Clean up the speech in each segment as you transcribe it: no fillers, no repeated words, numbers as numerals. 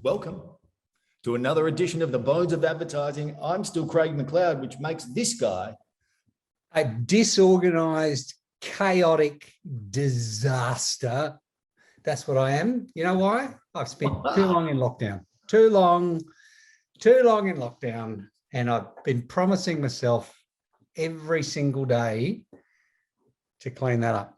Welcome to another edition of the Bones of Advertising. I'm still Craig McLeod, which makes this guy a disorganized, chaotic disaster. That's what I am. You know why? I've spent too long in lockdown. Too long in lockdown. And I've been promising myself every single day to clean that up.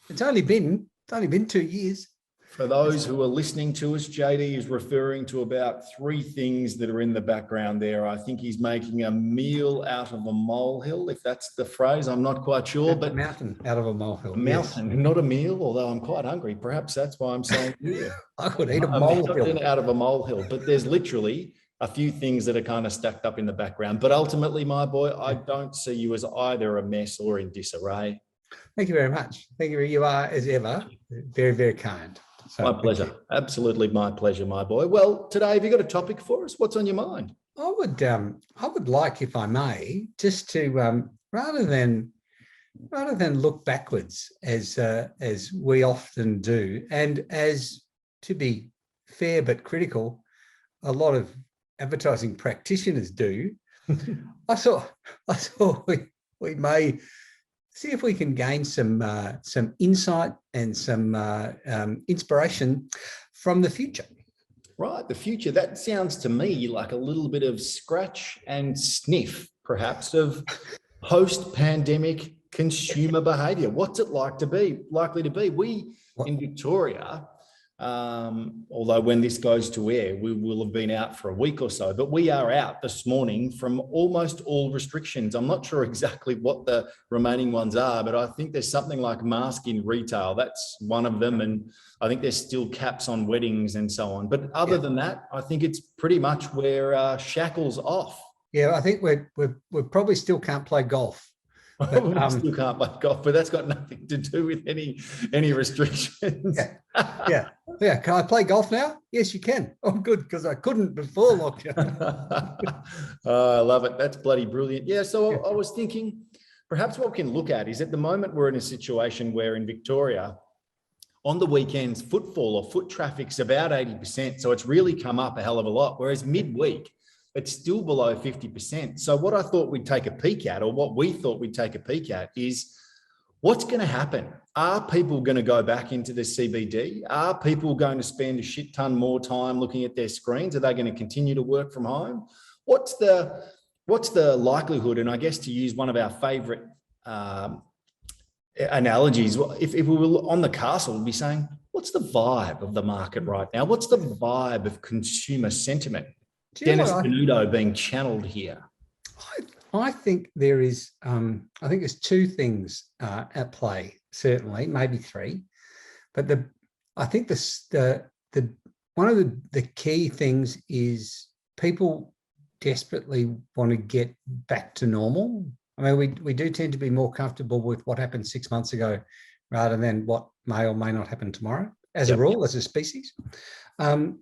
It's only been 2 years. For those who are listening to us, JD is referring to about 3 things that are in the background there. I think he's making a meal out of a molehill, if that's the phrase. I'm not quite sure. But mountain out of a molehill. A mountain, yes. Not a meal, although I'm quite hungry. Perhaps that's why I'm saying yeah. I could eat a molehill. Out of a molehill. But there's literally a few things that are kind of stacked up in the background. But ultimately, my boy, I don't see you as either a mess or in disarray. Thank you very much. Thank you. You are, as ever, very, very kind. So, my pleasure. Absolutely my pleasure, my boy. Well, today, have you got a topic for us? What's on your mind? I would like, if I may, just to rather than look backwards as we often do, and as, to be fair but critical, a lot of advertising practitioners do. I thought we may see if we can gain some insight and some inspiration from the future. Right, the future. That sounds to me like a little bit of scratch and sniff, perhaps, of post-pandemic consumer behaviour. What's it likely to be? We in Victoria, although when this goes to air, we will have been out for a week or so, but we are out this morning from almost all restrictions. I'm not sure exactly what the remaining ones are, but I think there's something like mask in retail. That's one of them. And I think there's still caps on weddings and so on. But other than that, I think it's pretty much where shackles off. Yeah, I think we probably still can't play golf. But, still can't play golf, but that's got nothing to do with any restrictions. Yeah. Can I play golf now? Yes, you can. Oh, good, because I couldn't before lockdown. I love it. That's bloody brilliant. Yeah. So I was thinking, perhaps what we can look at is, at the moment we're in a situation where in Victoria, on the weekends, footfall or foot traffic's about 80%. So it's really come up a hell of a lot. Whereas midweek, it's still below 50%. So what I thought we'd take a peek at, or what we thought we'd take a peek at, is what's going to happen? Are people going to go back into the CBD? Are people going to spend a shit ton more time looking at their screens? Are they going to continue to work from home? What's the likelihood? And I guess, to use one of our favorite analogies, if we were on the castle, we'd be saying, what's the vibe of the market right now? What's the vibe of consumer sentiment? Dennis Canuto being channeled here. I think there is. I think there's 2 things at play. Certainly, maybe 3. But I think one of the key things is people desperately want to get back to normal. I mean, we do tend to be more comfortable with what happened 6 months ago, rather than what may or may not happen tomorrow. As a rule, as a species, and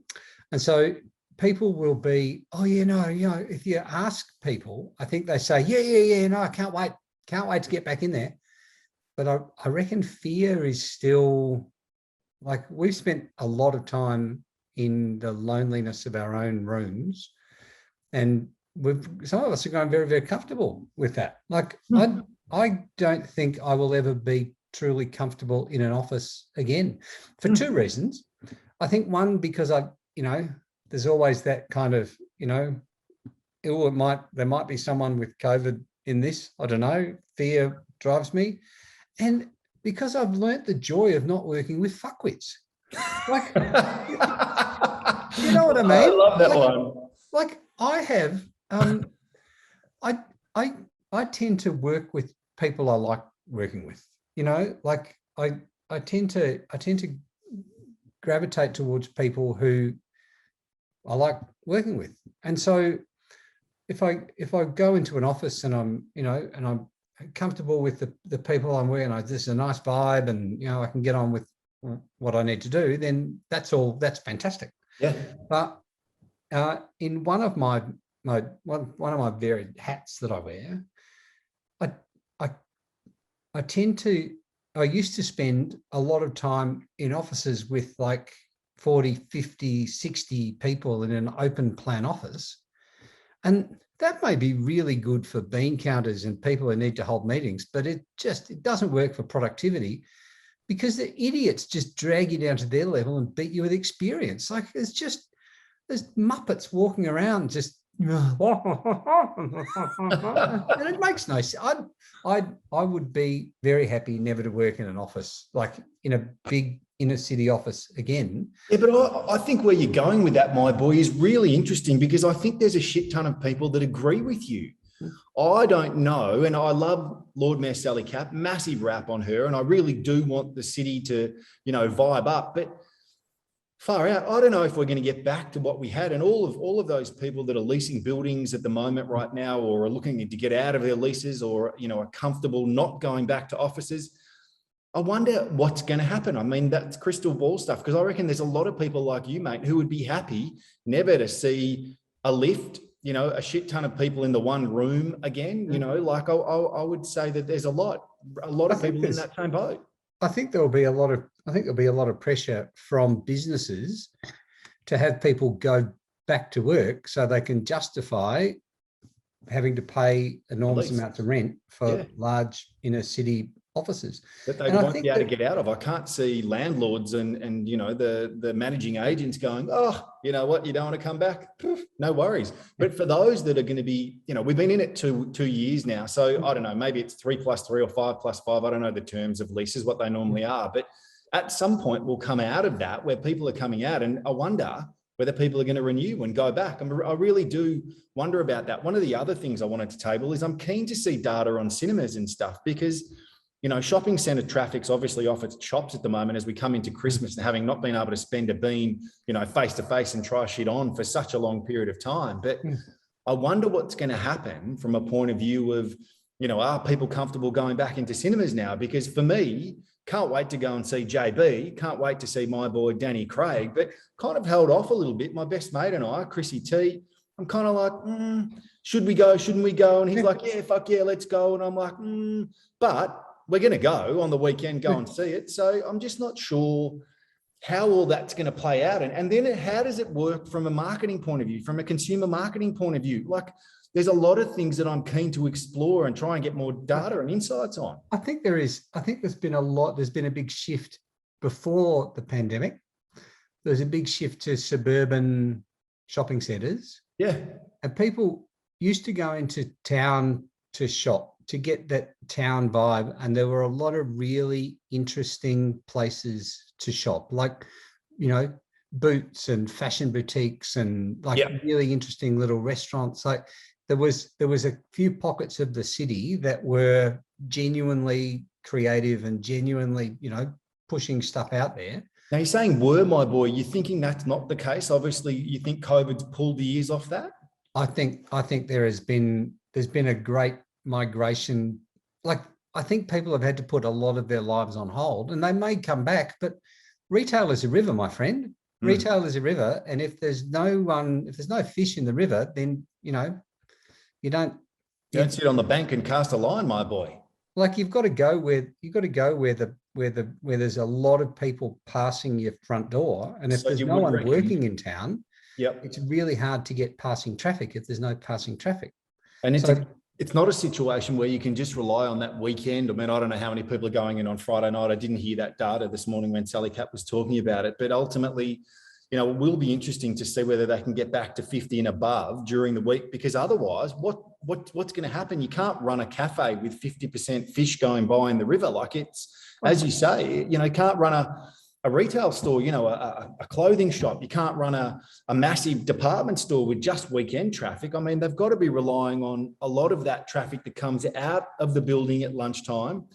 so people will be, if you ask people, I think they say, no, I can't wait to get back in there. But I reckon fear is still, like, we've spent a lot of time in the loneliness of our own rooms, and some of us are going very, very comfortable with that. Like, I don't think I will ever be truly comfortable in an office again, for 2 reasons. I think, one, because there's always that kind of, there might be someone with COVID in this. I don't know. Fear drives me. And because I've learnt the joy of not working with fuckwits. Like, you know what I mean? I love that one. Like, I have, I tend to work with people I like working with, like I tend to gravitate towards people who I like working with. And so if I go into an office and I'm comfortable with the people I'm with, and this is a nice vibe, and I can get on with what I need to do, then that's fantastic. Yeah. But in one of my varied hats that I wear, I used to spend a lot of time in offices with, like, 40, 50, 60 people in an open plan office. And that may be really good for bean counters and people who need to hold meetings, but it doesn't work for productivity, because the idiots just drag you down to their level and beat you with experience. Like, there's Muppets walking around just and it makes no sense. I would be very happy never to work in an office, like in a big inner city office again. Yeah, but I think where you're going with that, my boy, is really interesting, because I think there's a shit ton of people that agree with you. I don't know, and I love Lord Mayor Sally Capp, massive rap on her, and I really do want the city to, vibe up, but far out, I don't know if we're going to get back to what we had. And all of those people that are leasing buildings at the moment right now, or are looking to get out of their leases, or, are comfortable not going back to offices, I wonder what's going to happen. I mean, that's crystal ball stuff, because I reckon there's a lot of people like you, mate, who would be happy never to see a lift, a shit ton of people in the one room again. Like I would say that there's a lot of people in that same boat. I think there'll be a lot of pressure from businesses to have people go back to work so they can justify having to pay enormous amounts of rent for large inner city offices that they won't be able to get out of. I can't see landlords and the managing agents going, oh, you know what, you don't want to come back? No worries. But for those that are going to be, we've been in it two years now. So I don't know, maybe it's 3 + 3 or 5 + 5. I don't know the terms of leases, what they normally are. But at some point we'll come out of that where people are coming out, and I wonder whether people are going to renew and go back. I really do wonder about that. One of the other things I wanted to table is I'm keen to see data on cinemas and stuff, because shopping centre traffic's obviously off its chops at the moment as we come into Christmas, and having not been able to spend a bean, face to face and try shit on for such a long period of time. But I wonder what's going to happen from a point of view of, are people comfortable going back into cinemas now? Because for me, can't wait to go and see JB, can't wait to see my boy Danny Craig, but kind of held off a little bit. My best mate and I, Chrissy T, I'm kind of like, should we go? Shouldn't we go? And he's like, yeah, fuck yeah, let's go. And I'm like, but we're going to go on the weekend, go and see it. So I'm just not sure how all that's going to play out. And then how does it work from a marketing point of view, from a consumer marketing point of view? Like, there's a lot of things that I'm keen to explore and try and get more data and insights on. I think there's been a big shift before the pandemic. There's a big shift to suburban shopping centres. Yeah. And people used to go into town to shop, to get that town vibe. And there were a lot of really interesting places to shop, like, Boots and fashion boutiques and really interesting little restaurants. Like there was a few pockets of the city that were genuinely creative and genuinely, pushing stuff out there. Now you're saying my boy, you're thinking that's not the case. Obviously you think COVID's pulled the ears off that? I think there's been a great migration. Like, I think people have had to put a lot of their lives on hold, and they may come back, but retail is a river, my friend. Retail is a river. And if there's no fish in the river, then, you don't sit on the bank and cast a line, my boy. Like, you've got to go where there's a lot of people passing your front door. And if there's no one working in town, it's really hard to get passing traffic if there's no passing traffic. And it's not a situation where you can just rely on that weekend. I mean, I don't know how many people are going in on Friday night. I didn't hear that data this morning when Sally Capp was talking about it. But ultimately, it will be interesting to see whether they can get back to 50 and above during the week, because otherwise, what's going to happen? You can't run a cafe with 50% fish going by in the river. Like, it's, as you say, you can't run a retail store, a clothing shop. You can't run a massive department store with just weekend traffic. I mean, they've got to be relying on a lot of that traffic that comes out of the building at lunchtime,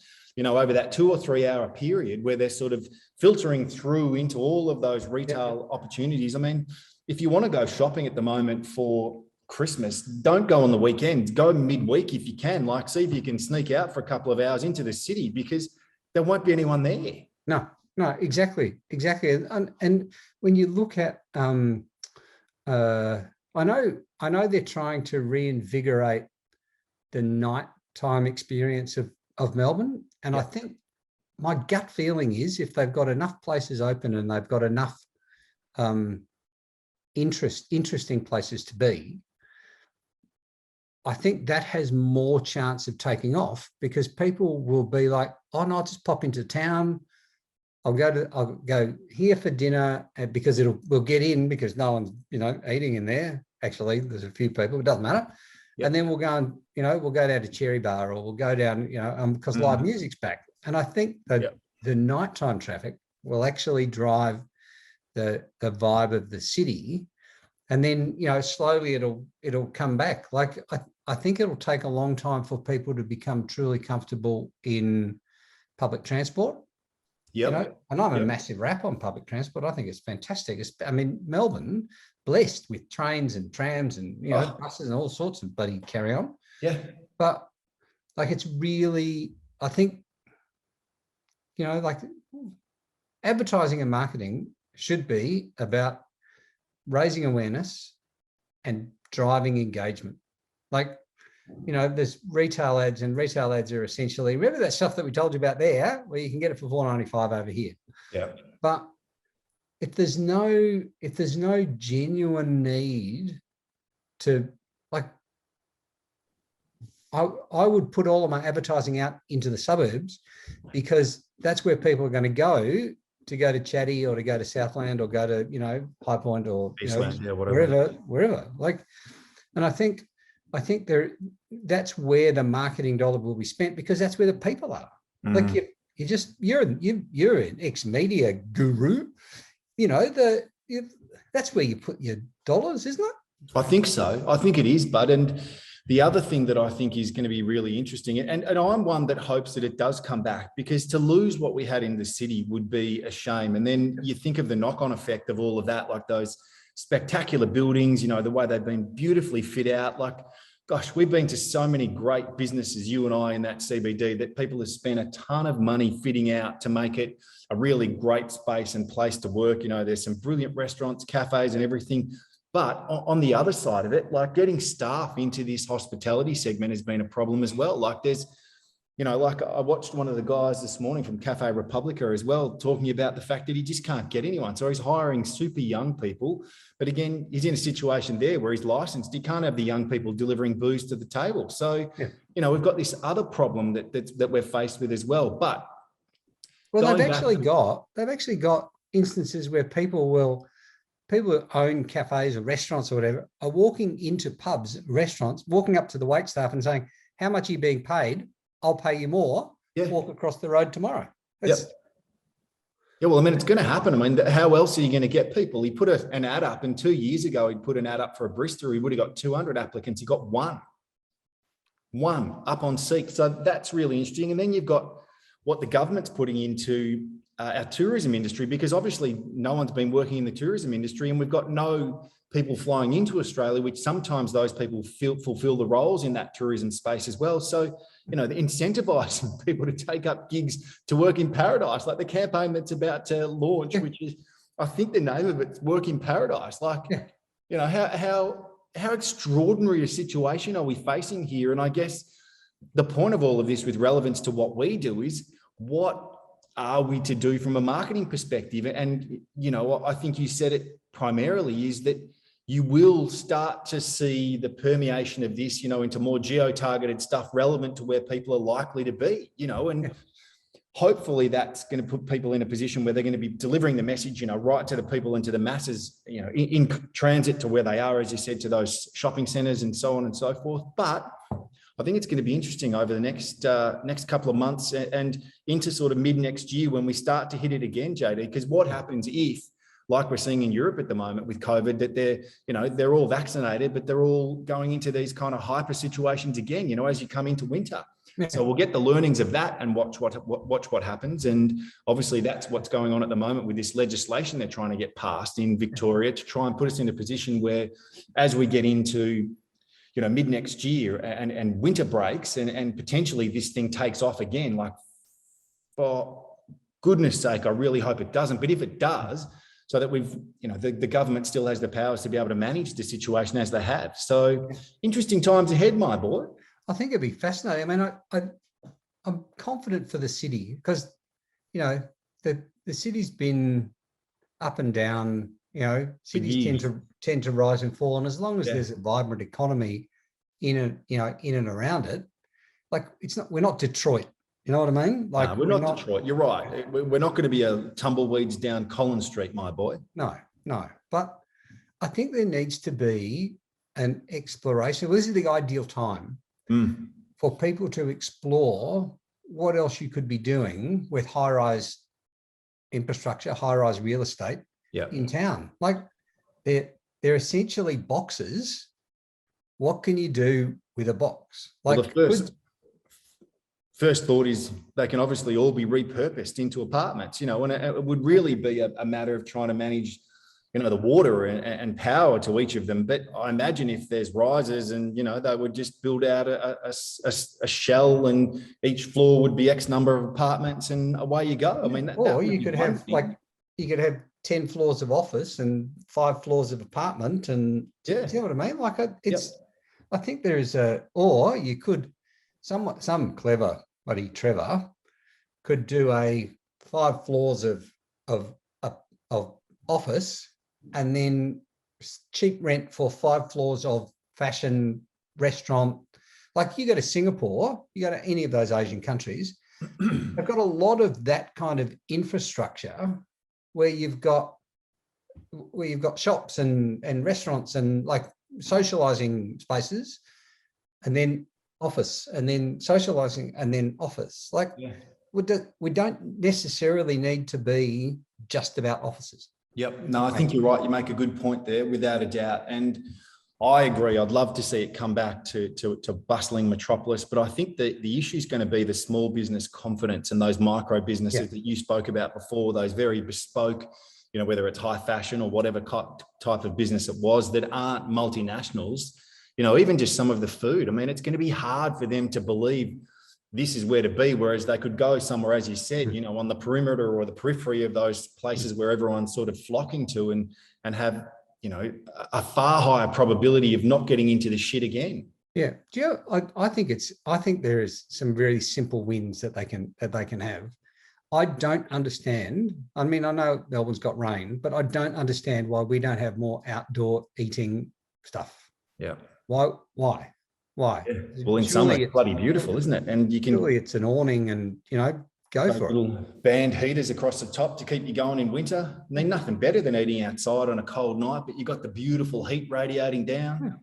over that 2 or 3 hour period where they're sort of filtering through into all of those retail opportunities. I mean, if you want to go shopping at the moment for Christmas, don't go on the weekend, go midweek if you can. Like, see if you can sneak out for a couple of hours into the city, because there won't be anyone there. No, exactly. And when you look at, I know they're trying to reinvigorate the nighttime experience of Melbourne. And I think my gut feeling is, if they've got enough places open and they've got enough interesting places to be, I think that has more chance of taking off, because people will be like, oh no, I'll just pop into town. I'll go here for dinner, because we'll get in because no one's, eating in there. Actually, there's a few people, it doesn't matter. Yep. And then we'll go and, we'll go down to Cherry Bar, or we'll go down, because live music's back. And I think that the nighttime traffic will actually drive the vibe of the city. And then, slowly it'll come back. Like, I think it'll take a long time for people to become truly comfortable in public transport. Yeah. And I'm a massive rap on public transport. I think it's fantastic. Melbourne, blessed with trains and trams and, buses and all sorts of bloody carry on. Yeah. But like, it's really, I think, like, advertising and marketing should be about raising awareness and driving engagement. Like, there's retail ads, and retail ads are essentially, remember that stuff that we told you about there, where you can get it for $4.95 over here. Yeah. But if there's no genuine need to, like, I would put all of my advertising out into the suburbs, because that's where people are going to go to Chatty, or to go to Southland, or go to, High Point, or wherever. Like, and I think that's where the marketing dollar will be spent, because that's where the people are. Like, you're an ex-media guru, that's where you put your dollars, isn't it? I think so. I think it is, Bud. And the other thing that I think is going to be really interesting, and I'm one that hopes that it does come back, because to lose what we had in the city would be a shame. And then you think of the knock-on effect of all of that, like those spectacular buildings, the way they've been beautifully fit out. Like, gosh, we've been to so many great businesses, you and I, in that CBD, that people have spent a ton of money fitting out to make it a really great space and place to work. There's some brilliant restaurants, cafes and everything. But on the other side of it, like, getting staff into this hospitality segment has been a problem as well. Like, there's, like, I watched one of the guys this morning from Cafe Republica as well, talking about the fact that he just can't get anyone. So he's hiring super young people. But again, he's in a situation there where he's licensed. He can't have the young people delivering booze to the table. So, we've got this other problem that we're faced with as well. But they've actually got instances where people who own cafes or restaurants or whatever are walking into pubs, restaurants, walking up to the waitstaff and saying, how much are you being paid? I'll pay you more. Yeah. Walk across the road tomorrow. Yeah, well, I mean, it's going to happen. I mean, how else are you going to get people? He put an ad up, and 2 years ago, he'd put an ad up for a barista. He would have got 200 applicants. He got one up on Seek. So that's really interesting. And then you've got what the government's putting into our tourism industry, because obviously no one's been working in the tourism industry, and we've got no people flying into Australia, which sometimes those people fulfill the roles in that tourism space as well. So, they're incentivizing people to take up gigs to work in paradise, like the campaign that's about to launch, which is, I think the name of it's Work in Paradise. Like, how extraordinary a situation are we facing here? And I guess the point of all of this, with relevance to what we do, is what are we to do from a marketing perspective? And, I think you said it primarily, is that you will start to see the permeation of this, into more geo-targeted stuff relevant to where people are likely to be, and hopefully that's going to put people in a position where they're going to be delivering the message, right to the people and to the masses, in transit to where they are, as you said, to those shopping centres and so on and so forth. But I think it's going to be interesting over the next couple of months and into sort of mid next year when we start to hit it again, JD, because what happens if, like we're seeing in Europe at the moment with COVID, that they're all vaccinated, but they're all going into these kind of hyper situations again, as you come into winter. Yeah. So we'll get the learnings of that and watch what happens. And obviously that's what's going on at the moment with this legislation they're trying to get passed in Victoria to try and put us in a position where, as we get into mid next year and winter breaks and potentially this thing takes off again, like, for goodness sake, I really hope it doesn't. But if it does, so that we've, the government still has the powers to be able to manage the situation as they have. So interesting times ahead, my boy. I think it'd be fascinating. I mean, I'm confident for the city because, the city's been up and down Cities years. tend to rise and fall, and as long as Yeah. there's a vibrant economy in and around it, like we're not Detroit. You know what I mean? Like We're not Detroit. You're right. We're not going to be a tumbleweeds down Collins Street, my boy. No. But I think there needs to be an exploration. Well, this is the ideal time for people to explore what else you could be doing with high-rise infrastructure, high-rise real estate in town. Like they're essentially boxes. What can you do with a box? Like, well, the first thought is they can obviously all be repurposed into apartments, and it would really be a matter of trying to manage, the water and power to each of them. But I imagine if there's rises and, they would just build out a shell, and each floor would be X number of apartments, and away you go. I mean, or you could have you could have 10 floors of office and 5 floors of apartment. And do you know what I mean? Like I think there is or you could, some clever buddy Trevor could do a 5 floors of office, and then cheap rent for 5 floors of fashion restaurant. Like you go to Singapore, you go to any of those Asian countries, they've got a lot of that kind of infrastructure where you've got shops and restaurants and like socializing spaces, and then office, and then socializing, and then office. Like we don't necessarily need to be just about offices. Yep. No, I think you're right. You make a good point there, without a doubt. And I agree. I'd love to see it come back to bustling metropolis, but I think that the issue is going to be the small business confidence and those micro businesses that you spoke about before, those very bespoke, whether it's high fashion or whatever type of business it was, that aren't multinationals, even just some of the food. I mean, it's going to be hard for them to believe this is where to be, whereas they could go somewhere, as you said, on the perimeter or the periphery of those places where everyone's sort of flocking to, and have, a far higher probability of not getting into the shit again. Yeah. I think there is some very simple wins that they can have. I don't understand. I mean, I know Melbourne's got rain, but I don't understand why we don't have more outdoor eating stuff. Yeah. Why? Yeah. Well, in summer it's bloody beautiful, isn't it? And you can surely it's an awning, and go for it. Little band heaters across the top to keep you going in winter. I mean, nothing better than eating outside on a cold night, but you got the beautiful heat radiating down.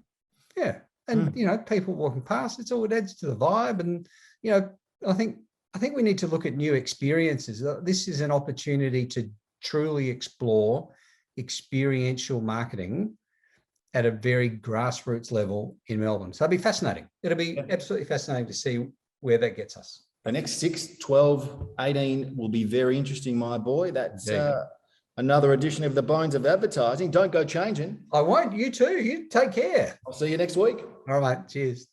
Yeah. And people walking past, it adds to the vibe. And I think we need to look at new experiences. This is an opportunity to truly explore experiential marketing at a very grassroots level in Melbourne. So it'll be fascinating. It'll be absolutely fascinating to see where that gets us. The next 6, 12, 18 will be very interesting, my boy. That's another edition of the Bones of Advertising. Don't go changing. I won't. You too. You take care. I'll see you next week. All right, mate. Cheers.